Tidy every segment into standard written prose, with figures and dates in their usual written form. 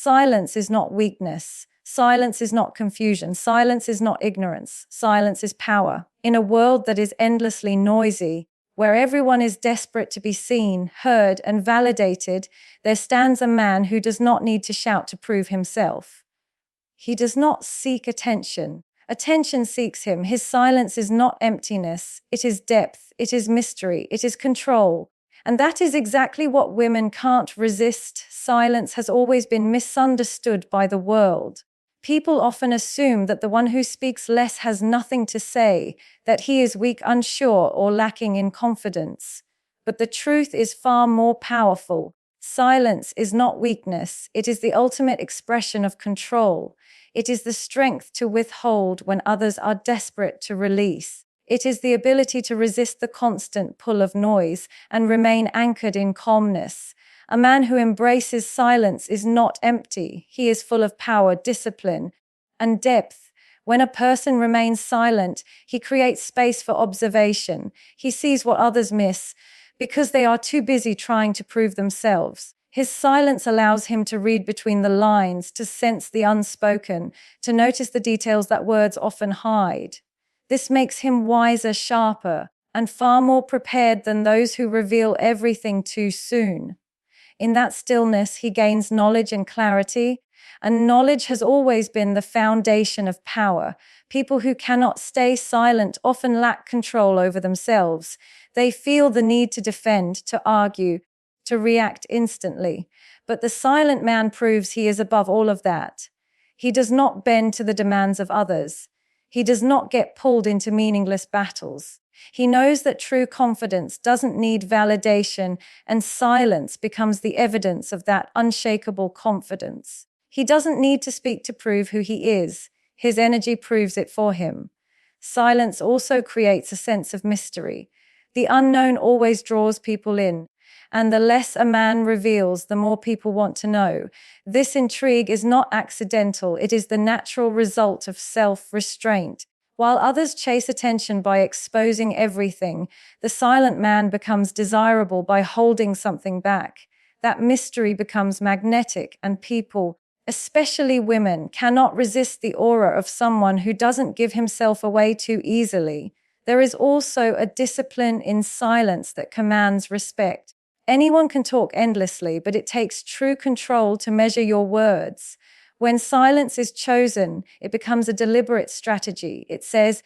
Silence is not weakness. Silence is not confusion. Silence is not ignorance. Silence is power. In a world that is endlessly noisy, where everyone is desperate to be seen, heard, and validated, there stands a man who does not need to shout to prove himself. He does not seek attention. Attention seeks him. His silence is not emptiness. It is depth. It is mystery. It is control. And that is exactly what women can't resist. Silence has always been misunderstood by the world. People often assume that the one who speaks less has nothing to say, that he is weak, unsure, or lacking in confidence. But the truth is far more powerful. Silence is not weakness. It is the ultimate expression of control. It is the strength to withhold when others are desperate to release. It is the ability to resist the constant pull of noise and remain anchored in calmness. A man who embraces silence is not empty. He is full of power, discipline, and depth. When a person remains silent, he creates space for observation. He sees what others miss because they are too busy trying to prove themselves. His silence allows him to read between the lines, to sense the unspoken, to notice the details that words often hide. This makes him wiser, sharper, and far more prepared than those who reveal everything too soon. In that stillness, he gains knowledge and clarity, and knowledge has always been the foundation of power. People who cannot stay silent often lack control over themselves. They feel the need to defend, to argue, to react instantly. But the silent man proves he is above all of that. He does not bend to the demands of others. He does not get pulled into meaningless battles. He knows that true confidence doesn't need validation, and silence becomes the evidence of that unshakable confidence. He doesn't need to speak to prove who he is. His energy proves it for him. Silence also creates a sense of mystery. The unknown always draws people in, and the less a man reveals, the more people want to know. This intrigue is not accidental. It is the natural result of self-restraint. While others chase attention by exposing everything, the silent man becomes desirable by holding something back. That mystery becomes magnetic, and people, especially women, cannot resist the aura of someone who doesn't give himself away too easily. There is also a discipline in silence that commands respect. Anyone can talk endlessly, but it takes true control to measure your words. When silence is chosen, it becomes a deliberate strategy. It says,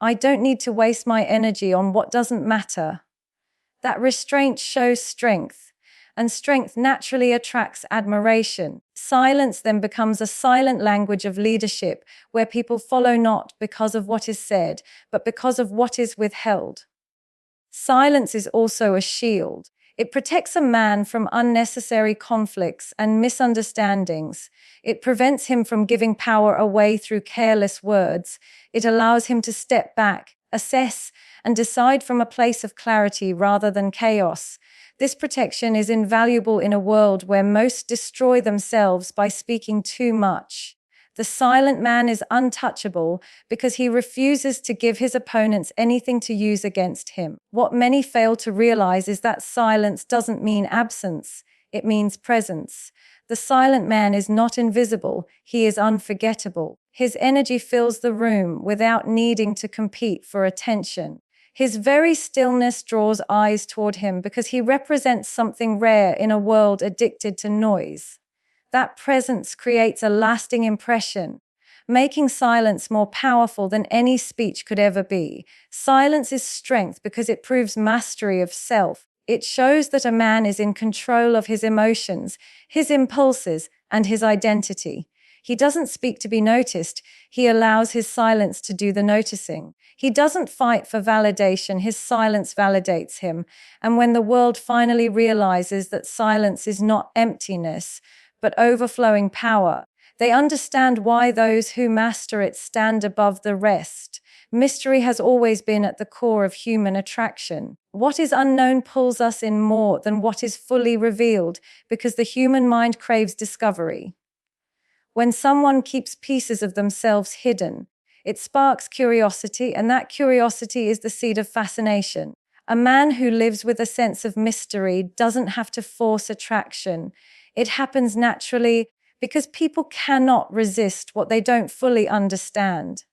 I don't need to waste my energy on what doesn't matter. That restraint shows strength, and strength naturally attracts admiration. Silence then becomes a silent language of leadership, where people follow not because of what is said, but because of what is withheld. Silence is also a shield. It protects a man from unnecessary conflicts and misunderstandings. It prevents him from giving power away through careless words. It allows him to step back, assess, and decide from a place of clarity rather than chaos. This protection is invaluable in a world where most destroy themselves by speaking too much. The silent man is untouchable because he refuses to give his opponents anything to use against him. What many fail to realize is that silence doesn't mean absence, it means presence. The silent man is not invisible, he is unforgettable. His energy fills the room without needing to compete for attention. His very stillness draws eyes toward him because he represents something rare in a world addicted to noise. That presence creates a lasting impression, making silence more powerful than any speech could ever be. Silence is strength because it proves mastery of self. It shows that a man is in control of his emotions, his impulses, and his identity. He doesn't speak to be noticed. He allows his silence to do the noticing. He doesn't fight for validation. His silence validates him. And when the world finally realizes that silence is not emptiness, but overflowing power, they understand why those who master it stand above the rest. Mystery has always been at the core of human attraction. What is unknown pulls us in more than what is fully revealed, because the human mind craves discovery. When someone keeps pieces of themselves hidden, it sparks curiosity, and that curiosity is the seed of fascination. A man who lives with a sense of mystery doesn't have to force attraction. It happens naturally because people cannot resist what they don't fully understand.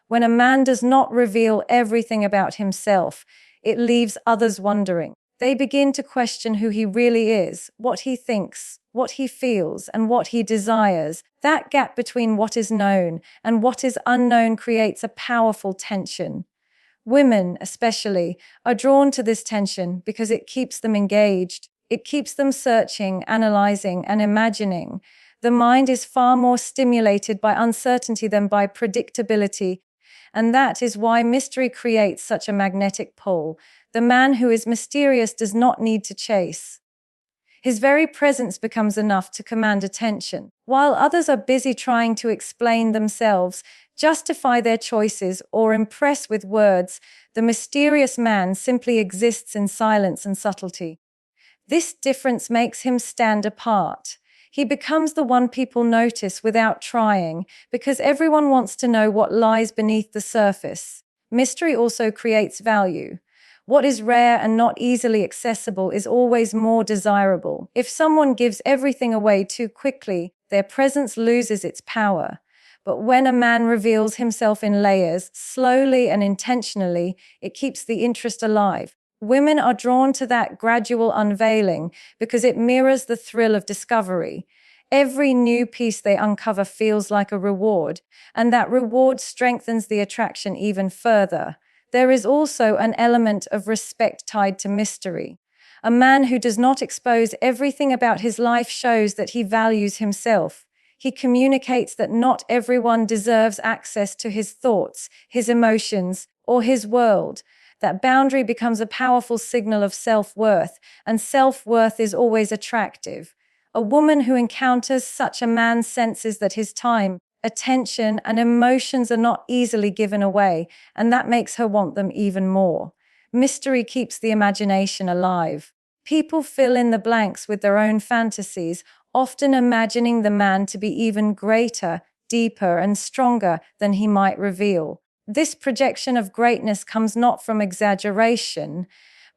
When a man does not reveal everything about himself, it leaves others wondering. They begin to question who he really is, what he thinks, what he feels, and what he desires. That gap between what is known and what is unknown creates a powerful tension. Women, especially, are drawn to this tension because it keeps them engaged. It keeps them searching, analyzing, and imagining. The mind is far more stimulated by uncertainty than by predictability, and that is why mystery creates such a magnetic pull. The man who is mysterious does not need to chase. His very presence becomes enough to command attention. While others are busy trying to explain themselves, justify their choices, or impress with words, the mysterious man simply exists in silence and subtlety. This difference makes him stand apart. He becomes the one people notice without trying, because everyone wants to know what lies beneath the surface. Mystery also creates value. What is rare and not easily accessible is always more desirable. If someone gives everything away too quickly, their presence loses its power. But when a man reveals himself in layers, slowly and intentionally, it keeps the interest alive. Women are drawn to that gradual unveiling because it mirrors the thrill of discovery. Every new piece they uncover feels like a reward, and that reward strengthens the attraction even further. There is also an element of respect tied to mystery. A man who does not expose everything about his life shows that he values himself. He communicates that not everyone deserves access to his thoughts, his emotions, or his world. That boundary becomes a powerful signal of self-worth, and self-worth is always attractive. A woman who encounters such a man senses that his time, attention, and emotions are not easily given away, and that makes her want them even more. Mystery keeps the imagination alive. People fill in the blanks with their own fantasies, often imagining the man to be even greater, deeper, and stronger than he might reveal. This projection of greatness comes not from exaggeration,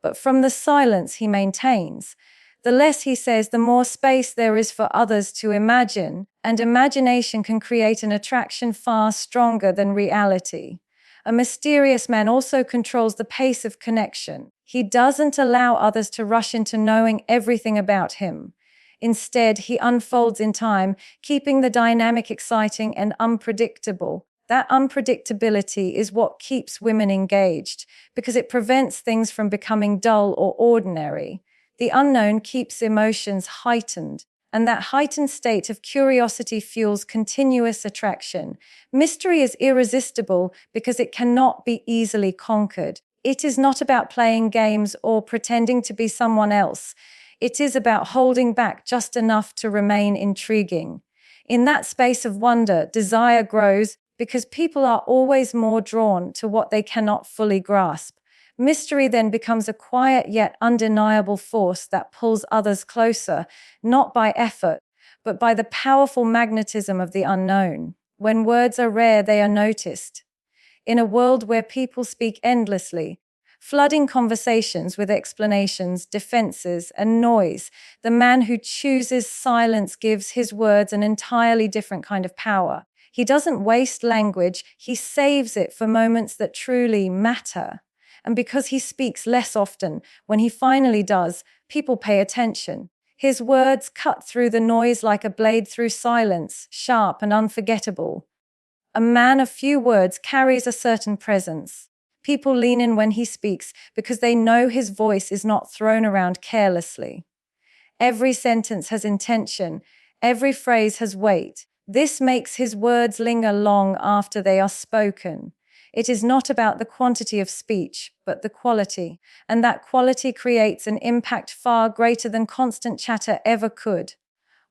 but from the silence he maintains. The less he says, the more space there is for others to imagine, and imagination can create an attraction far stronger than reality. A mysterious man also controls the pace of connection. He doesn't allow others to rush into knowing everything about him. Instead, he unfolds in time, keeping the dynamic exciting and unpredictable. That unpredictability is what keeps women engaged, because it prevents things from becoming dull or ordinary. The unknown keeps emotions heightened, and that heightened state of curiosity fuels continuous attraction. Mystery is irresistible because it cannot be easily conquered. It is not about playing games or pretending to be someone else. It is about holding back just enough to remain intriguing. In that space of wonder, desire grows because people are always more drawn to what they cannot fully grasp. Mystery then becomes a quiet yet undeniable force that pulls others closer, not by effort, but by the powerful magnetism of the unknown. When words are rare, they are noticed. In a world where people speak endlessly, flooding conversations with explanations, defenses, and noise, the man who chooses silence gives his words an entirely different kind of power. He doesn't waste language, he saves it for moments that truly matter. And because he speaks less often, when he finally does, people pay attention. His words cut through the noise like a blade through silence, sharp and unforgettable. A man of few words carries a certain presence. People lean in when he speaks because they know his voice is not thrown around carelessly. Every sentence has intention, every phrase has weight. This makes his words linger long after they are spoken. It is not about the quantity of speech, but the quality, and that quality creates an impact far greater than constant chatter ever could.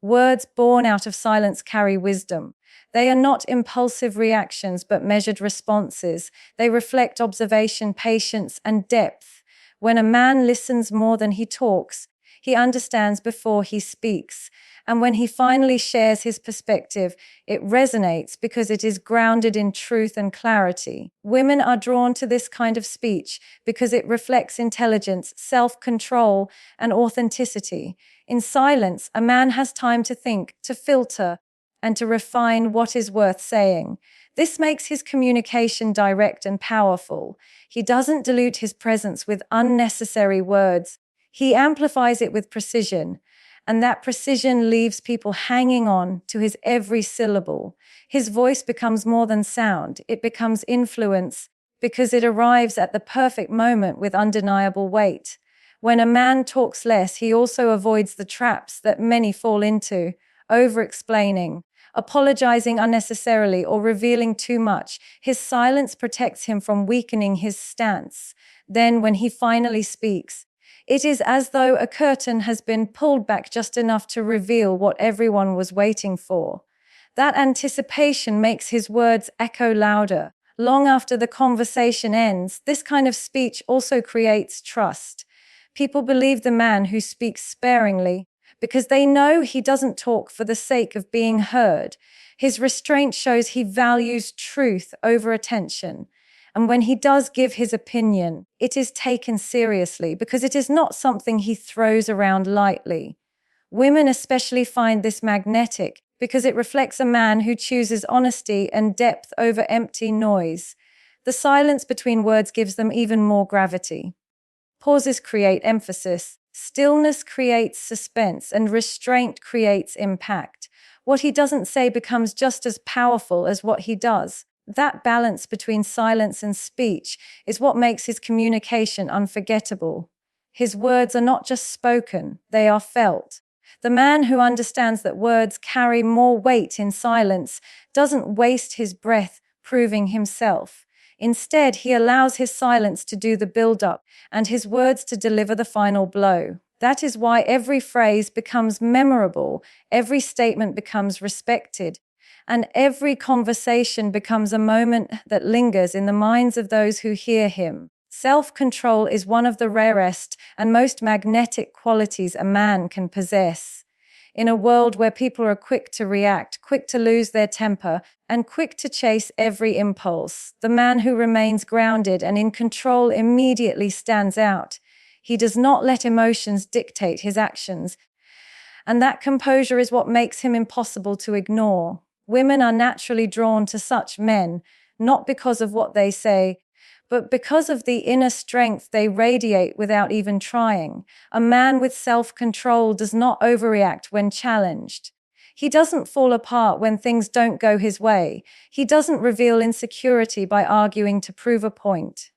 Words born out of silence carry wisdom. They are not impulsive reactions, but measured responses. They reflect observation, patience, and depth. When a man listens more than he talks, he understands before he speaks. And when he finally shares his perspective, it resonates because it is grounded in truth and clarity. Women are drawn to this kind of speech because it reflects intelligence, self-control, and authenticity. In silence, a man has time to think, to filter, and to refine what is worth saying. This makes his communication direct and powerful. He doesn't dilute his presence with unnecessary words. He amplifies it with precision, and that precision leaves people hanging on to his every syllable. His voice becomes more than sound, it becomes influence, because it arrives at the perfect moment with undeniable weight. When a man talks less, he also avoids the traps that many fall into: over-explaining, apologizing unnecessarily, or revealing too much. His silence protects him from weakening his stance. Then, when he finally speaks, it is as though a curtain has been pulled back just enough to reveal what everyone was waiting for. That anticipation makes his words echo louder. Long after the conversation ends, this kind of speech also creates trust. People believe the man who speaks sparingly because they know he doesn't talk for the sake of being heard. His restraint shows he values truth over attention. And when he does give his opinion, it is taken seriously because it is not something he throws around lightly. Women especially find this magnetic because it reflects a man who chooses honesty and depth over empty noise. The silence between words gives them even more gravity. Pauses create emphasis, stillness creates suspense, and restraint creates impact. What he doesn't say becomes just as powerful as what he does. That balance between silence and speech is what makes his communication unforgettable. His words are not just spoken, they are felt. The man who understands that words carry more weight in silence doesn't waste his breath proving himself. Instead, he allows his silence to do the build-up and his words to deliver the final blow. That is why every phrase becomes memorable, every statement becomes respected, and every conversation becomes a moment that lingers in the minds of those who hear him. Self-control is one of the rarest and most magnetic qualities a man can possess. In a world where people are quick to react, quick to lose their temper, and quick to chase every impulse, the man who remains grounded and in control immediately stands out. He does not let emotions dictate his actions, and that composure is what makes him impossible to ignore. Women are naturally drawn to such men, not because of what they say, but because of the inner strength they radiate without even trying. A man with self-control does not overreact when challenged. He doesn't fall apart when things don't go his way. He doesn't reveal insecurity by arguing to prove a point.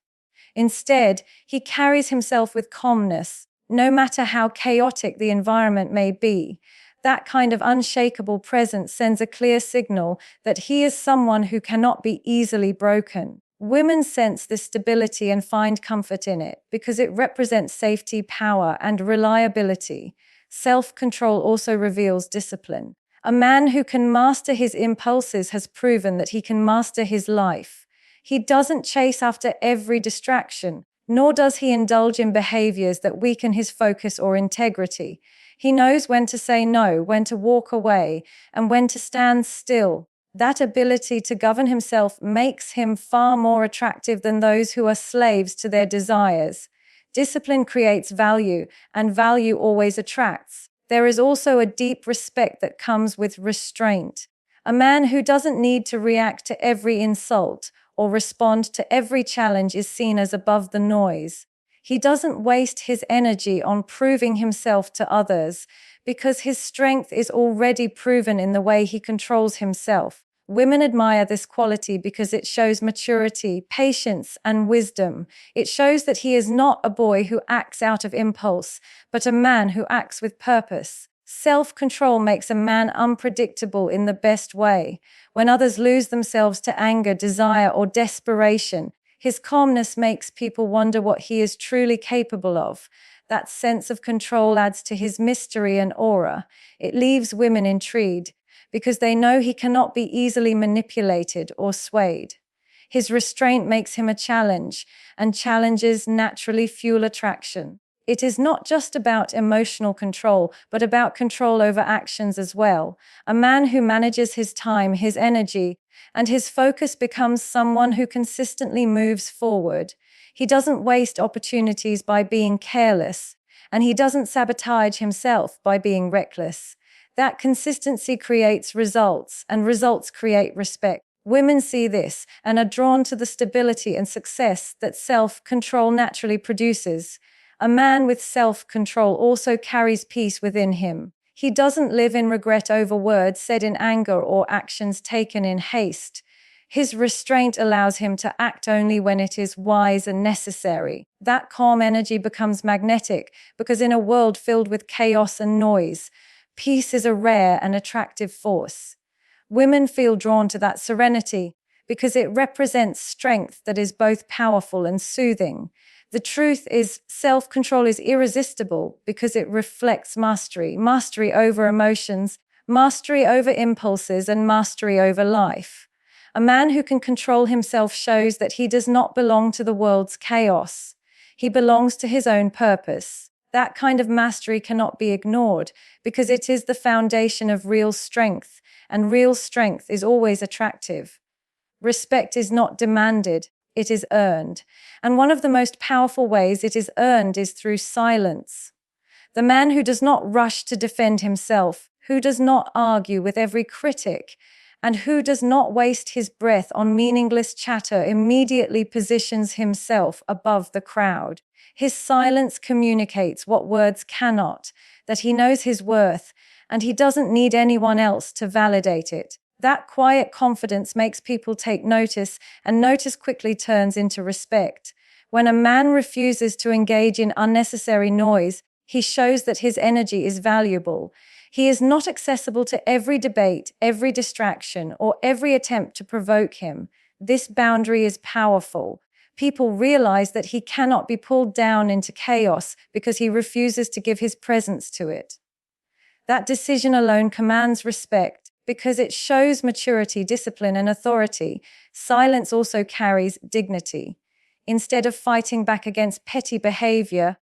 Instead, he carries himself with calmness, no matter how chaotic the environment may be. That kind of unshakable presence sends a clear signal that he is someone who cannot be easily broken. Women sense this stability and find comfort in it because it represents safety, power, and reliability. Self-control also reveals discipline. A man who can master his impulses has proven that he can master his life. He doesn't chase after every distraction, nor does he indulge in behaviors that weaken his focus or integrity. He knows when to say no, when to walk away, and when to stand still. That ability to govern himself makes him far more attractive than those who are slaves to their desires. Discipline creates value, and value always attracts. There is also a deep respect that comes with restraint. A man who doesn't need to react to every insult or respond to every challenge is seen as above the noise. He doesn't waste his energy on proving himself to others because his strength is already proven in the way he controls himself. Women admire this quality because it shows maturity, patience, and wisdom. It shows that he is not a boy who acts out of impulse, but a man who acts with purpose. Self-control makes a man unpredictable in the best way. When others lose themselves to anger, desire, or desperation, his calmness makes people wonder what he is truly capable of. That sense of control adds to his mystery and aura. It leaves women intrigued because they know he cannot be easily manipulated or swayed. His restraint makes him a challenge, and challenges naturally fuel attraction. It is not just about emotional control, but about control over actions as well. A man who manages his time, his energy, and his focus becomes someone who consistently moves forward. He doesn't waste opportunities by being careless, and he doesn't sabotage himself by being reckless. That consistency creates results, and results create respect. Women see this and are drawn to the stability and success that self-control naturally produces. A man with self-control also carries peace within him. He doesn't live in regret over words said in anger or actions taken in haste. His restraint allows him to act only when it is wise and necessary. That calm energy becomes magnetic because in a world filled with chaos and noise, peace is a rare and attractive force. Women feel drawn to that serenity because it represents strength that is both powerful and soothing. The truth is, self-control is irresistible because it reflects mastery over emotions, mastery over impulses, and mastery over life. A man who can control himself shows that he does not belong to the world's chaos. He belongs to his own purpose. That kind of mastery cannot be ignored because it is the foundation of real strength, and real strength is always attractive. Respect is not demanded, it is earned. And one of the most powerful ways it is earned is through silence. The man who does not rush to defend himself, who does not argue with every critic, and who does not waste his breath on meaningless chatter immediately positions himself above the crowd. His silence communicates what words cannot, that he knows his worth, and he doesn't need anyone else to validate it. That quiet confidence makes people take notice, and notice quickly turns into respect. When a man refuses to engage in unnecessary noise, he shows that his energy is valuable. He is not accessible to every debate, every distraction, or every attempt to provoke him. This boundary is powerful. People realize that he cannot be pulled down into chaos because he refuses to give his presence to it. That decision alone commands respect because it shows maturity, discipline, and authority. Silence also carries dignity. Instead of fighting back against petty behavior,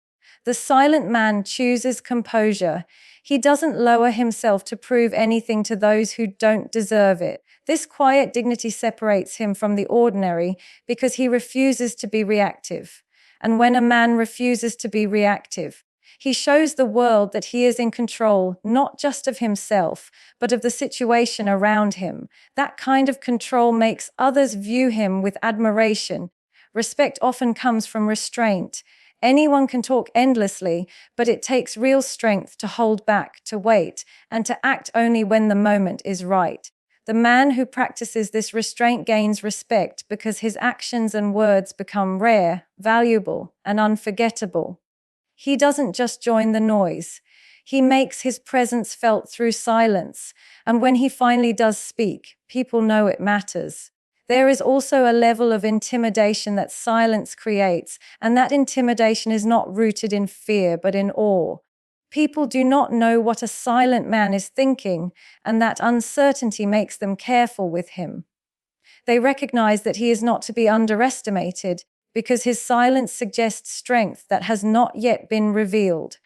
the silent man chooses composure. He doesn't lower himself to prove anything to those who don't deserve it. This quiet dignity separates him from the ordinary because he refuses to be reactive. And when a man refuses to be reactive, he shows the world that he is in control, not just of himself, but of the situation around him. That kind of control makes others view him with admiration. Respect often comes from restraint. Anyone can talk endlessly, but it takes real strength to hold back, to wait, and to act only when the moment is right. The man who practices this restraint gains respect because his actions and words become rare, valuable, and unforgettable. He doesn't just join the noise. He makes his presence felt through silence, and when he finally does speak, people know it matters. There is also a level of intimidation that silence creates, and that intimidation is not rooted in fear but in awe. People do not know what a silent man is thinking, and that uncertainty makes them careful with him. They recognize that he is not to be underestimated because his silence suggests strength that has not yet been revealed.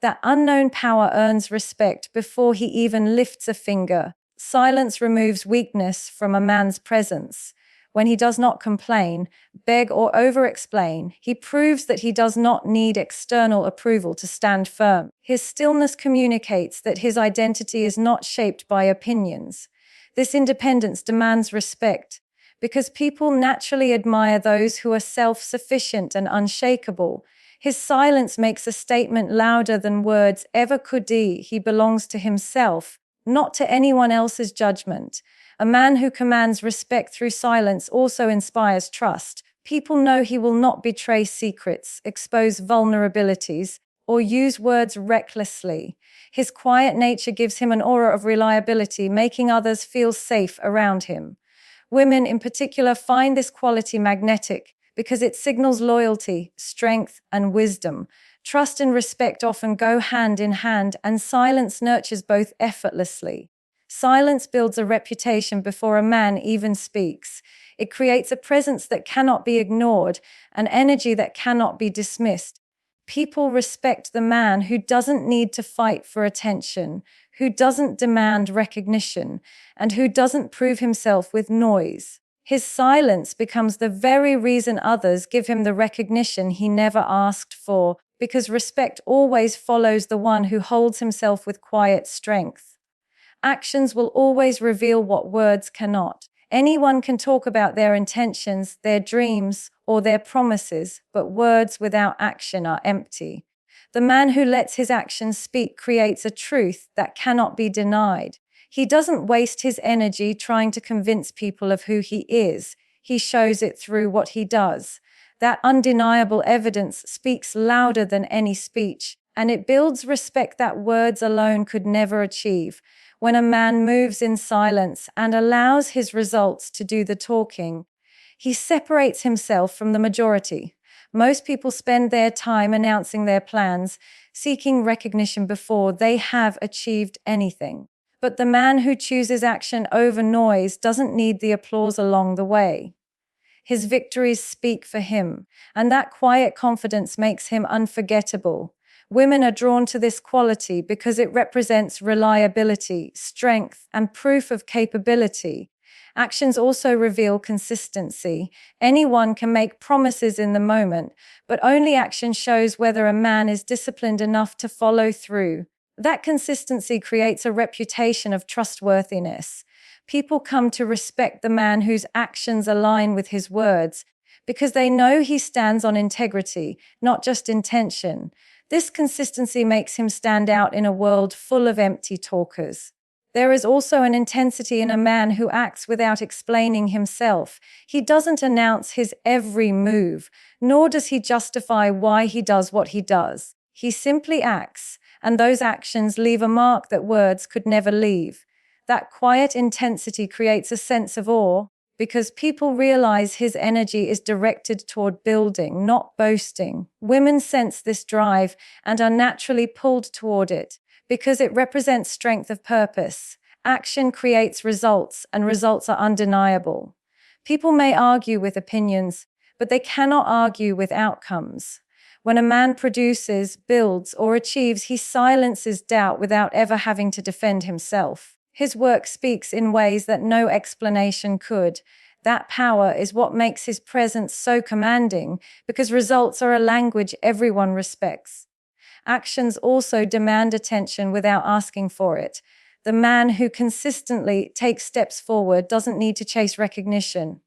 That unknown power earns respect before he even lifts a finger. Silence removes weakness from a man's presence. When he does not complain, beg, or over-explain, he proves that he does not need external approval to stand firm. His stillness communicates that his identity is not shaped by opinions. This independence demands respect, because people naturally admire those who are self-sufficient and unshakable. His silence makes a statement louder than words ever could. He belongs to himself, not to anyone else's judgment. A man who commands respect through silence also inspires trust. People know he will not betray secrets, expose vulnerabilities, or use words recklessly. His quiet nature gives him an aura of reliability, making others feel safe around him. Women in particular find this quality magnetic because it signals loyalty, strength, and wisdom. Trust and respect often go hand in hand, and silence nurtures both effortlessly. Silence builds a reputation before a man even speaks. It creates a presence that cannot be ignored, an energy that cannot be dismissed. People respect the man who doesn't need to fight for attention, who doesn't demand recognition, and who doesn't prove himself with noise. His silence becomes the very reason others give him the recognition he never asked for, because respect always follows the one who holds himself with quiet strength. Actions will always reveal what words cannot. Anyone can talk about their intentions, their dreams, or their promises, but words without action are empty. The man who lets his actions speak creates a truth that cannot be denied. He doesn't waste his energy trying to convince people of who he is. He shows it through what he does. That undeniable evidence speaks louder than any speech, and it builds respect that words alone could never achieve. When a man moves in silence and allows his results to do the talking, he separates himself from the majority. Most people spend their time announcing their plans, seeking recognition before they have achieved anything. But the man who chooses action over noise doesn't need the applause along the way. His victories speak for him, and that quiet confidence makes him unforgettable. Women are drawn to this quality because it represents reliability, strength, and proof of capability. Actions also reveal consistency. Anyone can make promises in the moment, but only action shows whether a man is disciplined enough to follow through. That consistency creates a reputation of trustworthiness. People come to respect the man whose actions align with his words because they know he stands on integrity, not just intention. This consistency makes him stand out in a world full of empty talkers. There is also an intensity in a man who acts without explaining himself. He doesn't announce his every move, nor does he justify why he does what he does. He simply acts, and those actions leave a mark that words could never leave. That quiet intensity creates a sense of awe, because people realize his energy is directed toward building, not boasting. Women sense this drive and are naturally pulled toward it because it represents strength of purpose. Action creates results, and results are undeniable. People may argue with opinions, but they cannot argue with outcomes. When a man produces, builds, or achieves, he silences doubt without ever having to defend himself. His work speaks in ways that no explanation could. That power is what makes his presence so commanding, because results are a language everyone respects. Actions also demand attention without asking for it. The man who consistently takes steps forward doesn't need to chase recognition.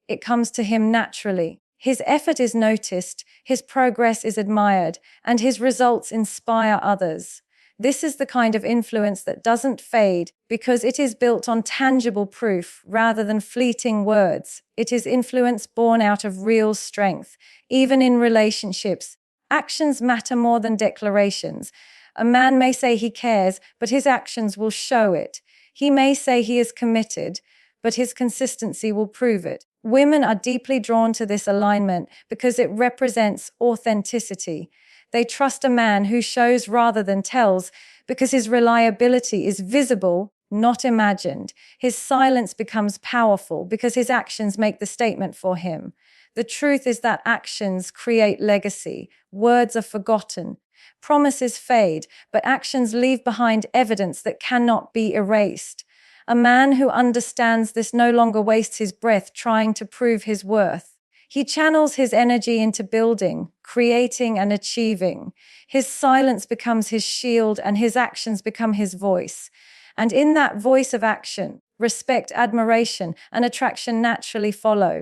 It comes to him naturally. His effort is noticed, his progress is admired, and his results inspire others. This is the kind of influence that doesn't fade because it is built on tangible proof rather than fleeting words. It is influence born out of real strength. Even in relationships, actions matter more than declarations. A man may say he cares, but his actions will show it. He may say he is committed, but his consistency will prove it. Women are deeply drawn to this alignment because it represents authenticity. They trust a man who shows rather than tells because his reliability is visible, not imagined. His silence becomes powerful because his actions make the statement for him. The truth is that actions create legacy. Words are forgotten. Promises fade, but actions leave behind evidence that cannot be erased. A man who understands this no longer wastes his breath trying to prove his worth. He channels his energy into building, creating, and achieving. His silence becomes his shield, and his actions become his voice. And in that voice of action, respect, admiration, and attraction naturally follow.